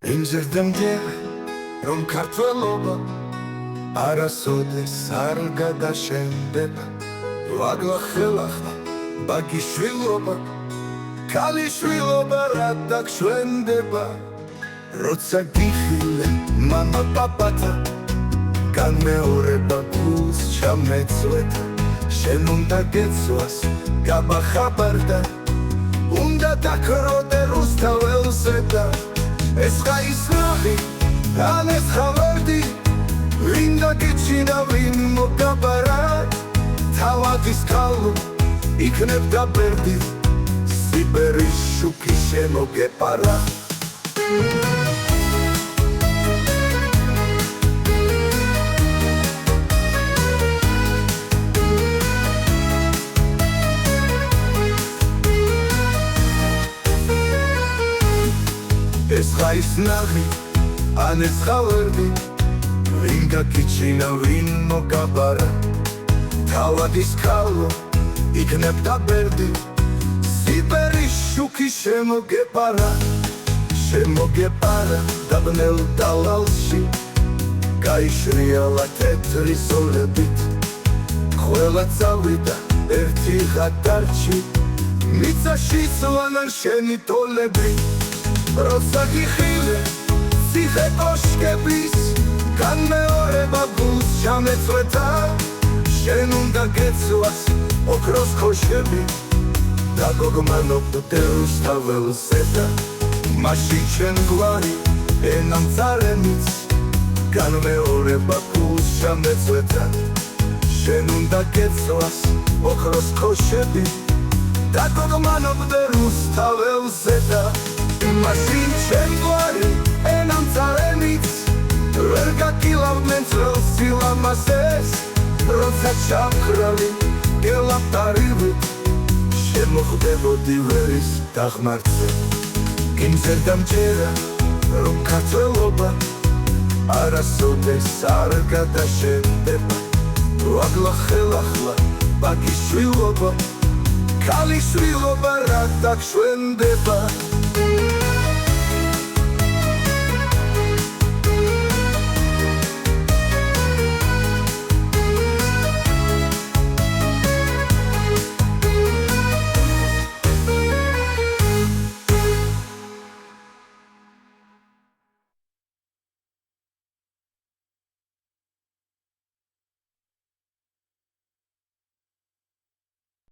იმზერდამდე რომ ქართველობა არასოდეს არ გადაშენდება ვაგლახელახლა ბაგიშვილობა ქალიშვილობა რა დაგშვენდება როცა გიხილე მამა პაპათა განმეორება გულს ჩამეწვეთა შენ უნდა გეცვას გაბახაბარდა უნდა დაქროდე რუსთაველზე და ეს ხაისნაი ან ეს ხავარდი ვინ დაგეჩინა ვინ მოგაბარა თავადის ქალო იქნებდა ბერდი სიბერის შუქი შემოგეპარა ეს ხაისნაი ან ეს ხავარდი ვინ გაგიჩინა ვინ მოგაბარა თავადის ქალო იქნებდა ბერდი სიბერის შუქი შემოგეპარა დაბნელ დალალში გაიშრიალა თეთრი ზოლებით ყველა წავიდა ერთი ხატარჩი მიწაში წვანან შენი თოლები როცა გიხილე ციხე კოშკების განმეორება გულს ჩამეწვეთა შენ უნდა გეცვას ოქროს ქოშები დაგოგმანობდე რუსთაველზე და მაშინ შენ გვარი ენამწარენიც განმეორება გულს ჩამეწვეთა შენ უნდა გეცვას ოქროს ქოშები დაგოგმანობდე რუსთაველზე და მაშინ შენ გვარი ენამწარენიც ვერ გაკილავდნენ ძველს სილამაზეს როცა ჩამქრალი გელაპტარივით შემოხვდებოდი ვერის დაღმართზე გიმზერდამჯერა რომ ქართველობა არასოდეს არ გადაშენდება ვაგლახელახლა ბაგიშვილობა ქალიშვილობა რა დაგშვენდება